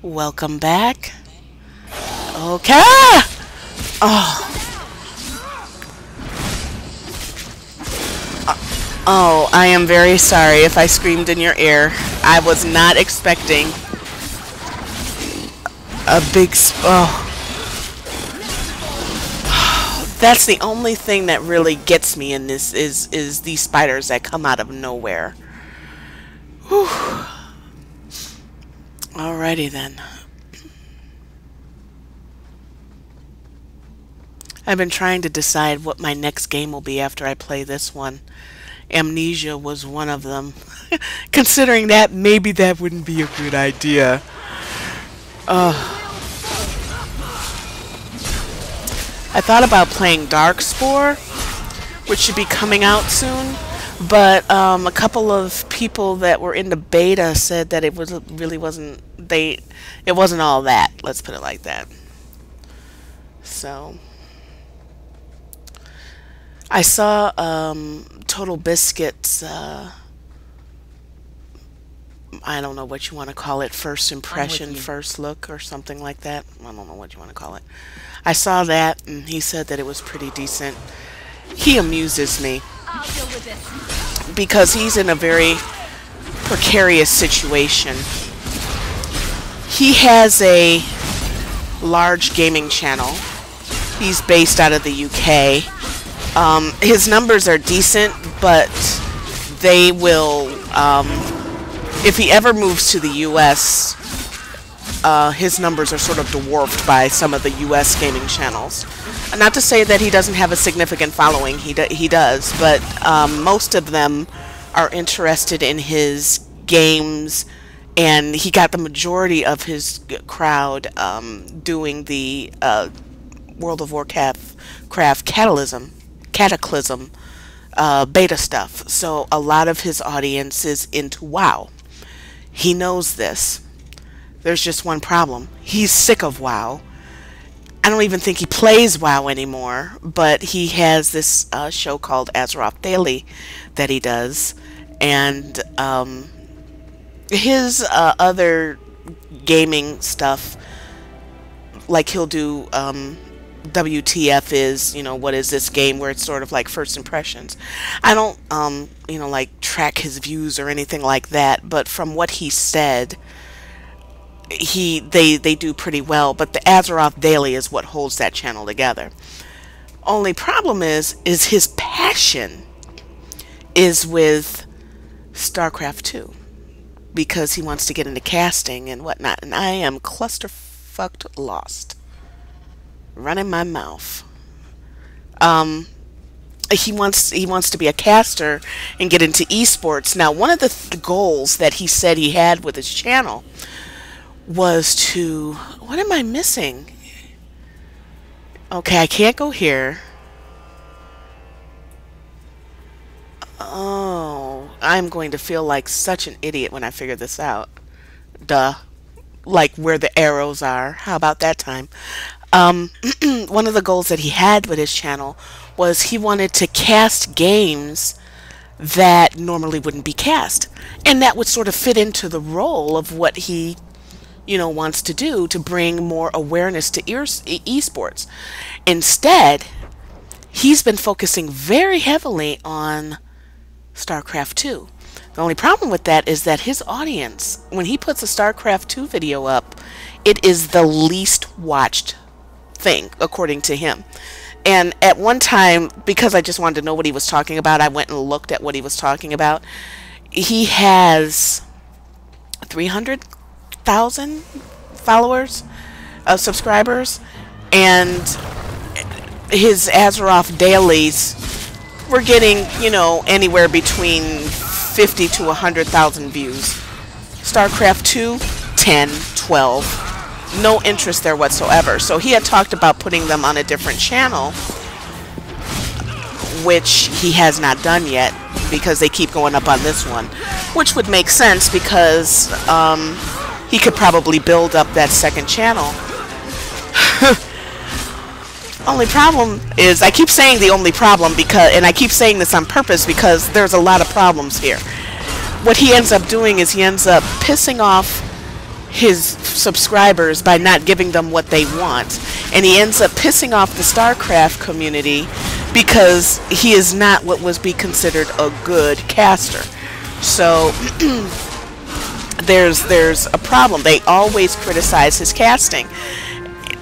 Welcome back. Okay. Oh. Oh, I am very sorry if I screamed in your ear. I was not expecting a big That's the only thing that really gets me in this is these spiders that come out of nowhere. Whew. Alrighty then. I've been trying to decide what my next game will be after I play this one. Amnesia was one of them. Considering that, maybe that wouldn't be a good idea. I thought about playing Darkspore, which should be coming out soon, but a couple of people that were in the beta said that it wasn't all that. Let's put it like that. So I saw Totalbiscuit's I don't know what you want to call it, first impression, first look, or something like that. I don't know what you want to call it. I saw that, and he said that it was pretty decent. He amuses me because he's in a very precarious situation. He has a large gaming channel. He's based out of the UK. His numbers are decent, but they will, if he ever moves to the US, his numbers are sort of dwarfed by some of the US gaming channels. Not to say that he doesn't have a significant following, he does, but most of them are interested in his games, and he got the majority of his crowd doing the World of Warcraft Cataclysm beta stuff. So a lot of his audience is into WoW. He knows this. There's just one problem. He's sick of WoW. I don't even think he plays WoW anymore, but he has this show called Azeroth Daily that he does, and his other gaming stuff, like he'll do WTF is, you know, what is this game, where it's sort of like first impressions. I don't, you know, like track his views or anything like that, but from what he said, they do pretty well, but the Azeroth Daily is what holds that channel together. Only problem is his passion is with Starcraft 2, because he wants to get into casting and whatnot, and I am clusterfucked lost. Running my mouth. He wants to be a caster and get into esports. Now, one of the goals that he said he had with his channel was to... What am I missing? Okay, I can't go here. Oh, I'm going to feel like such an idiot when I figure this out. Duh. Like where the arrows are. How about that time? One of the goals that he had with his channel was he wanted to cast games that normally wouldn't be cast, and that would sort of fit into the role of what he, you know, wants to do to bring more awareness to esports. Instead, he's been focusing very heavily on Starcraft 2. The only problem with that is that his audience, when he puts a Starcraft 2 video up, it is the least watched thing, according to him. And at one time, because I just wanted to know what he was talking about, I went and looked at what he was talking about. He has 300,000 followers, subscribers, and his Azeroth dailies were getting, you know, anywhere between 50 to 100,000 views. Starcraft 2, 10, 12. No interest there whatsoever. So he had talked about putting them on a different channel, which he has not done yet, because they keep going up on this one, which would make sense, because he could probably build up that second channel. Only problem is, I keep saying the only problem, because, and I keep saying this on purpose because there's a lot of problems here. What he ends up doing is he ends up pissing off his subscribers by not giving them what they want, and he ends up pissing off the Starcraft community because he is not what was be considered a good caster. So there's a problem. They always criticize his casting.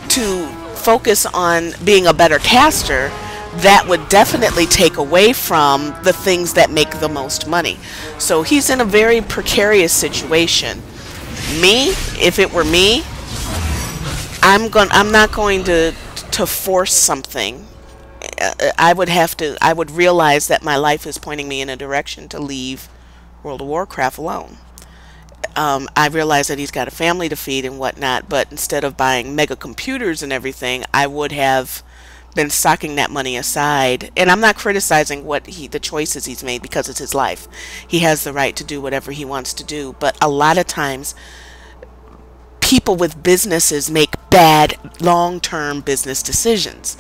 To focus on being a better caster, that would definitely take away from the things that make the most money. So he's in a very precarious situation. Me, if it were me, I'm not going to force something. I would realize that my life is pointing me in a direction to leave World of Warcraft alone. I realize that he's got a family to feed and whatnot, but instead of buying mega computers and everything, I would have been stocking that money aside. And I'm not criticizing the choices he's made, because it's his life. He has the right to do whatever he wants to do. But a lot of times, people with businesses make bad long-term business decisions.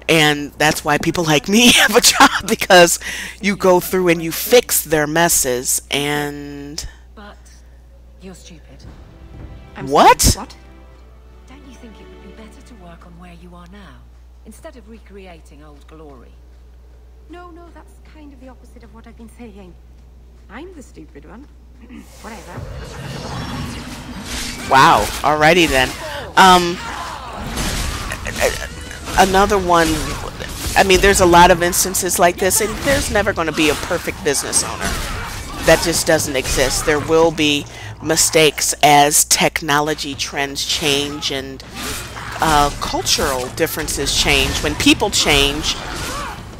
And that's why people like me have a job, because you go through and you fix their messes. And But you're stupid. what? What? Don't you think it would be better to work on where you are now, instead of recreating old glory? No, that's kind of the opposite of what I've been saying. I'm the stupid one. Whatever. Wow. Alrighty then. Another one. I mean, there's a lot of instances like this, and there's never going to be a perfect business owner. That just doesn't exist. There will be mistakes as technology trends change and cultural differences change. When people change,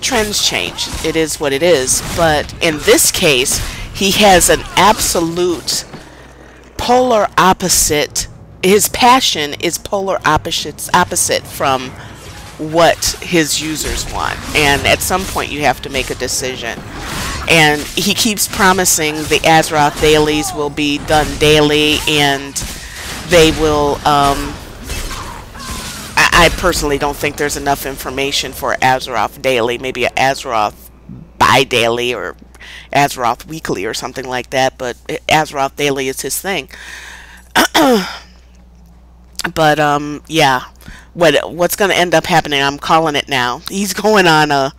trends change. It is what it is. But in this case, he has an absolute polar opposite. His passion is polar opposite from what his users want. And at some point, you have to make a decision. And he keeps promising the Azeroth dailies will be done daily, and they will, I personally don't think there's enough information for Azeroth daily. Maybe an Azeroth bi-daily or Azeroth weekly or something like that, but Azeroth daily is his thing. But, yeah. What's going to end up happening, I'm calling it now. He's going on a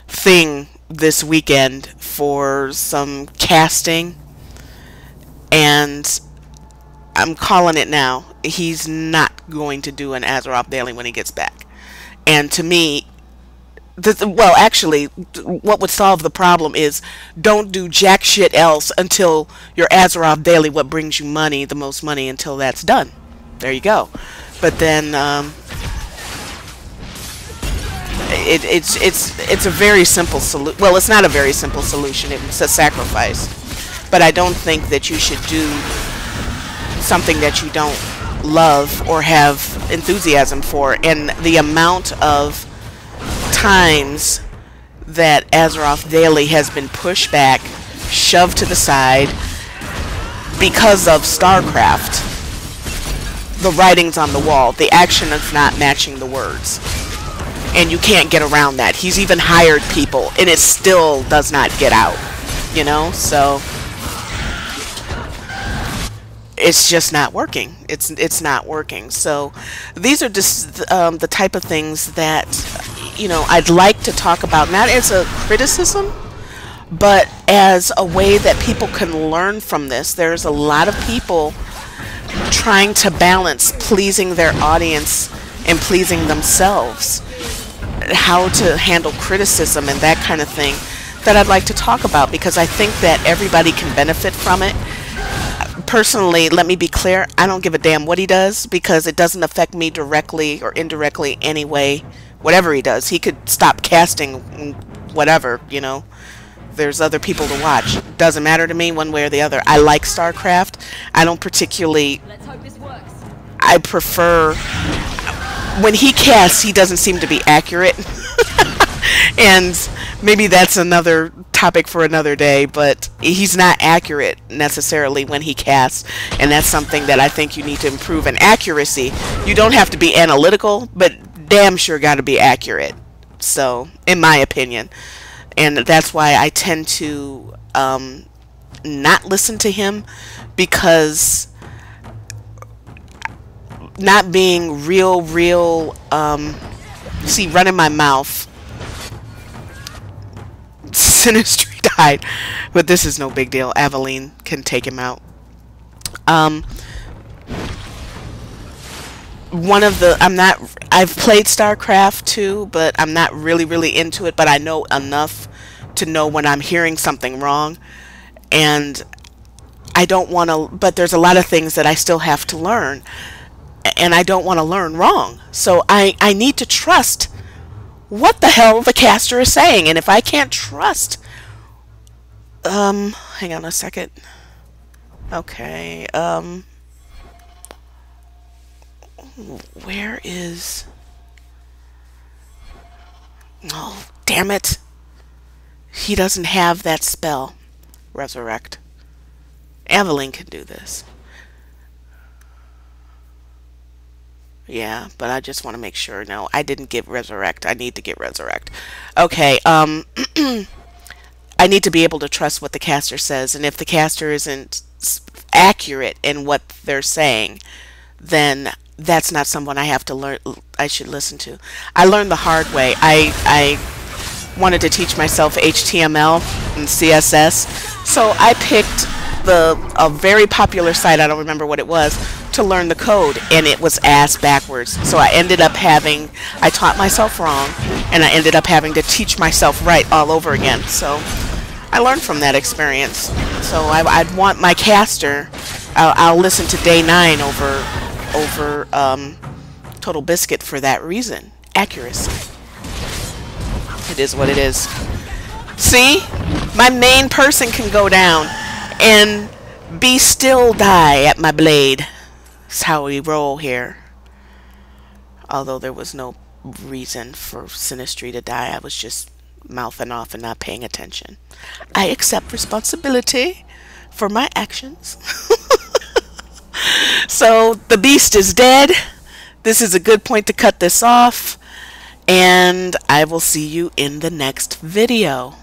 thing this weekend for some casting, and I'm calling it now. He's not going to do an Azeroth daily when he gets back. And to me, well, actually, what would solve the problem is don't do jack shit else until your Azeroth daily, what brings you money, the most money, until that's done. There you go. But then it's a very simple solution. Well, it's not a very simple solution. It's a sacrifice. But I don't think that you should do something that you don't love or have enthusiasm for. And the amount of times that Azeroth Daily has been pushed back, shoved to the side because of Starcraft. The writing's on the wall. The action is not matching the words. And you can't get around that. He's even hired people, and it still does not get out. You know? So it's just not working. It's not working. So these are just the type of things that, you know, I'd like to talk about, not as a criticism, but as a way that people can learn from this. There's a lot of people trying to balance pleasing their audience and pleasing themselves, how to handle criticism and that kind of thing, that I'd like to talk about, because I think that everybody can benefit from it. Personally, let me be clear, I don't give a damn what he does, because it doesn't affect me directly or indirectly anyway. Whatever he does, he could stop casting whatever, you know. There's other people to watch. Doesn't matter to me one way or the other. I like Starcraft. I don't particularly... Let's hope this works. I prefer... When he casts, he doesn't seem to be accurate. And maybe that's another topic for another day, but he's not accurate necessarily when he casts, and that's something that I think you need to improve in accuracy. You don't have to be analytical, but damn sure got to be accurate. So, in my opinion. And that's why I tend to not listen to him, because not being real, see, running my mouth. Synnistry died, but this is no big deal. Aveline can take him out. I've played Starcraft too, but I'm not really into it, but I know enough to know when I'm hearing something wrong, and I don't want to, but there's a lot of things that I still have to learn, and I don't want to learn wrong. So I need to trust what the hell the caster is saying, and if I can't trust, hang on a second. Okay, where is, oh, damn it. He doesn't have that spell, Resurrect. Aveline can do this. Yeah, but I just want to make sure. No, I didn't get Resurrect. I need to get Resurrect. Okay, I need to be able to trust what the caster says, and if the caster isn't accurate in what they're saying, then that's not someone I have to learn. I should listen to. I learned the hard way. I wanted to teach myself HTML and CSS, so I picked a very popular site, I don't remember what it was, to learn the code, and it was ass backwards. So I taught myself wrong, and I ended up having to teach myself right all over again. So I learned from that experience. So I'd want my caster, I'll listen to Day 9 over Totalbiscuit for that reason. Accuracy. It is what it is. See? My main person can go down and be still die at my blade. That's how we roll here. Although there was no reason for Synnistry to die. I was just mouthing off and not paying attention. I accept responsibility for my actions. So the beast is dead. This is a good point to cut this off. And I will see you in the next video.